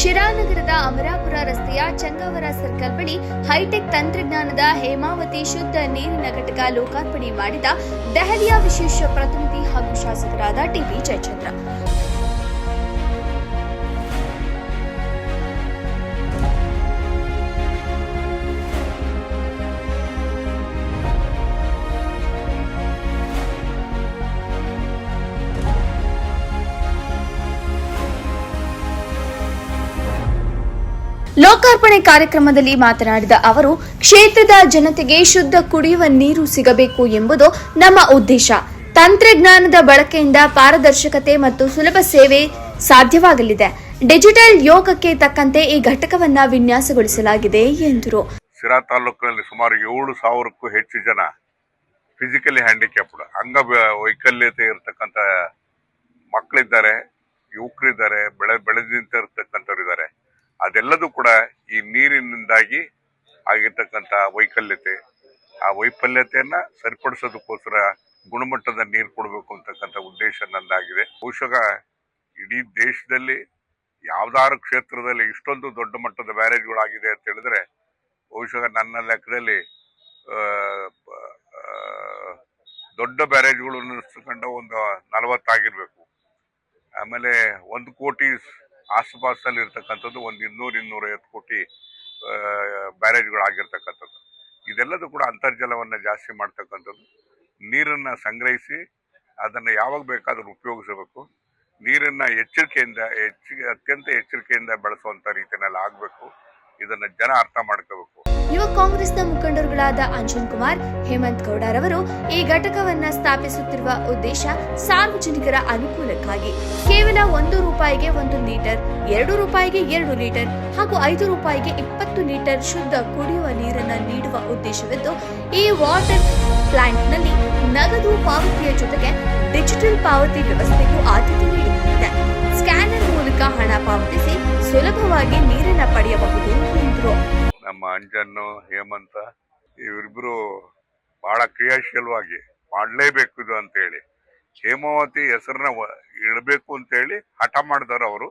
ಶಿರಾನಗರದ ಅಮರಾಪುರ ರಸ್ತೆಯ ಚಂಗಾವರ ಸರ್ಕಲ್ ಬಳಿ ಹೈಟೆಕ್ ತಂತ್ರಜ್ಞಾನದ ಹೇಮಾವತಿ ಶುದ್ಧ ನೀರಿನ ಘಟಕ ಲೋಕಾರ್ಪಣೆ ಮಾಡಿದ ದೆಹಲಿಯ ವಿಶೇಷ ಪ್ರತಿನಿಧಿ ಹಾಗೂ ಶಾಸಕರಾದ ಟಿಬಿ ಜಯಚಂದ್ರ. ಲೋಕಾರ್ಪಣೆ ಕಾರ್ಯಕ್ರಮದಲ್ಲಿ ಮಾತನಾಡಿದ ಅವರು, ಕ್ಷೇತ್ರದ ಜನತೆಗೆ ಶುದ್ಧ ಕುಡಿಯುವ ನೀರು ಸಿಗಬೇಕು ಎಂಬುದು ನಮ್ಮ ಉದ್ದೇಶ. ತಂತ್ರಜ್ಞಾನದ ಬಳಕೆಯಿಂದ ಪಾರದರ್ಶಕತೆ ಮತ್ತು ಸುಲಭ ಸೇವೆ ಸಾಧ್ಯವಾಗಲಿದೆ. ಡಿಜಿಟಲ್ ಯೋಗಕ್ಕೆ ತಕ್ಕಂತೆ ಈ ಘಟಕವನ್ನು ವಿನ್ಯಾಸಗೊಳಿಸಲಾಗಿದೆ ಎಂದರು. ಸಿರಾ ತಾಲೂಕಿನಲ್ಲಿ ಸುಮಾರು 7,000ಕ್ಕೂ ಹೆಚ್ಚು ಜನ ಫಿಸಿಕಲಿ ಹ್ಯಾಂಡಿಕ್ಯಾಪ್ಡ್ ಅಂಗವೈಕಲ್ಯತೆ ಇರತಕ್ಕಂಥ ಮಕ್ಕಳಿದ್ದಾರೆ, ಯುವಕರಿದ್ದಾರೆ, ಬೆಳೆದು ನಿಂತಿರ್ತಕ್ಕಂಥವ್ರು ಇದ್ದಾರೆ. ಅದೆಲ್ಲದೂ ಕೂಡ ಈ ನೀರಿನಿಂದಾಗಿ ಆಗಿರ್ತಕ್ಕಂಥ ವೈಕಲ್ಯತೆ, ಆ ವೈಫಲ್ಯತೆಯನ್ನ ಸರಿಪಡಿಸೋದಕ್ಕೋಸ್ಕರ ಗುಣಮಟ್ಟದ ನೀರು ಕೊಡಬೇಕು ಅಂತಕ್ಕಂಥ ಉದ್ದೇಶ ನಂದಾಗಿದೆ. ಬಹುಶಃ ಇಡೀ ದೇಶದಲ್ಲಿ ಯಾವ್ದಾರು ಕ್ಷೇತ್ರದಲ್ಲಿ ಇಷ್ಟೊಂದು ದೊಡ್ಡ ಮಟ್ಟದ ಬ್ಯಾರೇಜ್ಗಳಾಗಿದೆ ಅಂತ ಹೇಳಿದ್ರೆ ಬಹುಶಃ ನನ್ನ ಲೆಕ್ಕದಲ್ಲಿ ದೊಡ್ಡ ಬ್ಯಾರೇಜ್ಗಳು ಅನ್ನಿಸ್ಕೊಂಡು ಒಂದು 40 ಆಗಿರ್ಬೇಕು. ಆಮೇಲೆ 1 ಕೋಟಿ ಆಸುಪಾಸಲ್ಲಿ ಇರ್ತಕ್ಕಂಥದ್ದು ಒಂದು 200-250 ಕೋಟಿ ಬ್ಯಾರೇಜ್ಗಳಾಗಿರ್ತಕ್ಕಂಥದ್ದು. ಇದೆಲ್ಲದೂ ಕೂಡ ಅಂತರ್ಜಲವನ್ನ ಜಾಸ್ತಿ ಮಾಡ್ತಕ್ಕಂಥದ್ದು. ನೀರನ್ನ ಸಂಗ್ರಹಿಸಿ ಅದನ್ನ ಯಾವಾಗ ಬೇಕಾದ್ರೂ ಉಪಯೋಗಿಸಬೇಕು. ನೀರನ್ನ ಅತ್ಯಂತ ಎಚ್ಚರಿಕೆಯಿಂದ ಬಳಸುವಂತ ರೀತಿಯಲ್ಲಿ ಆಗ್ಬೇಕು. ಇದನ್ನ ಜನ ಅರ್ಥ ಮಾಡ್ಕೋಬೇಕು. ಯುವ ಕಾಂಗ್ರೆಸ್ನ ಮುಖಂಡರುಗಳಾದ ಅಂಜನ್ ಕುಮಾರ್, ಹೇಮಂತ್ ಗೌಡರವರು ಈ ಘಟಕವನ್ನ ಸ್ಥಾಪಿಸುತ್ತಿರುವ ಉದ್ದೇಶ ಸಾರ್ವಜನಿಕರ ಅನುಕೂಲಕ್ಕಾಗಿ. ಕೇವಲ ₹1ಗೆ 1 ಲೀಟರ್, ₹2ಗೆ 2 ಲೀಟರ್ ಹಾಗೂ ₹5ಗೆ 20 ಲೀಟರ್ ಶುದ್ಧ ಕುಡಿಯುವ ನೀರನ್ನು ನೀಡುವ ಉದ್ದೇಶವಿದ್ದು, ಈ ವಾಟರ್ ಪ್ಲಾಂಟ್ನಲ್ಲಿ ನಗದು ಪಾವತಿಯ ಜೊತೆಗೆ ಡಿಜಿಟಲ್ ಪಾವತಿ ವ್ಯವಸ್ಥೆಗೂ ಆದ್ಯತೆ ನೀಡಲಾಗಿದೆ. ಸ್ಕ್ಯಾನರ್ ಮೂಲಕ ಹಣ ಪಾವತಿಸಿ ಸುಲಭವಾಗಿ ನೀರನ್ನು ಪಡೆಯಬಹುದು ಎಂದರು. ನಮ್ಮ ಅಂಜನ್ನು, ಹೇಮಂತ ಇವರಿಬ್ಬರು ಬಹಳ ಕ್ರಿಯಾಶೀಲವಾಗಿ ಮಾಡಲೇಬೇಕು ಇದು ಅಂತ ಹೇಳಿ ಹೇಮಾವತಿ ಹೆಸರನ್ನ ಇಡಬೇಕು ಅಂತ ಹೇಳಿ ಹಠ ಮಾಡಿದವರು ಅವರು.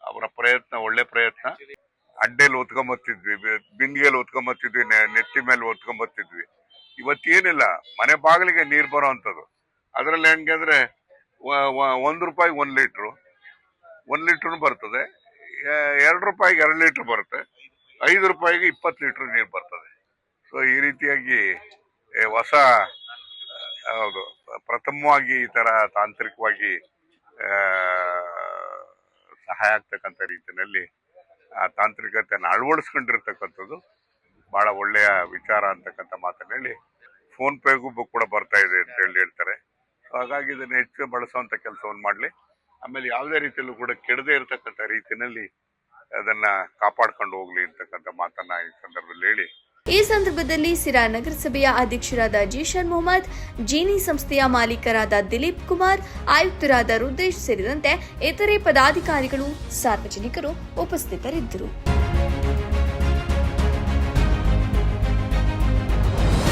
ಅವರ ಪ್ರಯತ್ನ ಒಳ್ಳೆ ಪ್ರಯತ್ನ. ಅಡ್ಡೆಯಲ್ಲಿ ಒತ್ಕೊಂಬತ್ತಿದ್ವಿ, ಬಿಂದಿಗೆಯಲ್ಲಿ ಒತ್ಕೊಂಬತ್ತಿದ್ವಿ, ನೆತ್ತಿ ಮೇಲೆ ಒತ್ಕೊಂಬತ್ತಿದ್ವಿ. ಇವತ್ತೇನಿಲ್ಲ, ಮನೆ ಬಾಗಿಲಿಗೆ ನೀರು ಬರೋ ಅಂಥದ್ದು. ಅದರಲ್ಲಿ ಹೆಂಗೆ ಅಂದ್ರೆ ₹1 1 ಲೀಟ್ರು, 1 ಲೀಟ್ರ್ ಬರ್ತದೆ. ₹2 2 ಲೀಟರ್ ಬರುತ್ತೆ. ₹5ಗೆ 20 ಲೀಟರ್ ನೀರು ಬರ್ತದೆ. ಸೊ ಈ ರೀತಿಯಾಗಿ ಹೊಸ ಪ್ರಥಮವಾಗಿ ಈ ತರ ತಾಂತ್ರಿಕವಾಗಿ ಸಹಾಯ ಆಗ್ತಕ್ಕಂಥ ರೀತಿಯಲ್ಲಿ ಆ ತಾಂತ್ರಿಕತೆಯನ್ನು ಅಳವಡಿಸ್ಕೊಂಡಿರ್ತಕ್ಕಂಥದ್ದು ಬಹಳ ಒಳ್ಳೆಯ ವಿಚಾರ ಅಂತಕ್ಕಂಥ ಮಾತನ್ನ ಹೇಳಿ ಫೋನ್ ಪೇಗೂ ಕೂಡ ಬರ್ತಾ ಇದೆ ಅಂತ ಹೇಳ್ತಾರೆ. ಹಾಗಾಗಿ ಇದನ್ನ ಹೆಚ್ಚು ಬಳಸುವಂತ ಕೆಲಸವನ್ನು ಮಾಡಲಿ. ಆಮೇಲೆ ಯಾವುದೇ ರೀತಿಯಲ್ಲೂ ಕೂಡ ಕೆಡದೇ ಇರತಕ್ಕಂಥ ರೀತಿಯಲ್ಲಿ ಅದನ್ನ ಕಾಪಾಡ್ಕೊಂಡು ಹೋಗ್ಲಿ ಅಂತಕ್ಕಂಥ ಮಾತನ್ನ ಈ ಸಂದರ್ಭದಲ್ಲಿ ಹೇಳಿ. ಈ ಸಂದರ್ಭದಲ್ಲಿ ಸಿರಾ ನಗರಸಭೆಯ ಅಧ್ಯಕ್ಷರಾದ ಜೀಶನ್ ಮೊಹಮ್ಮದ್, ಜೀನಿ ಸಂಸ್ಥೆಯ ಮಾಲೀಕರಾದ ದಿಲೀಪ್ ಕುಮಾರ್, ಆಯುಕ್ತರಾದ ರುದ್ರೇಶ್ ಸೇರಿದಂತೆ ಇತರೆ ಪದಾಧಿಕಾರಿಗಳು, ಸಾರ್ವಜನಿಕರು ಉಪಸ್ಥಿತರಿದ್ದರು.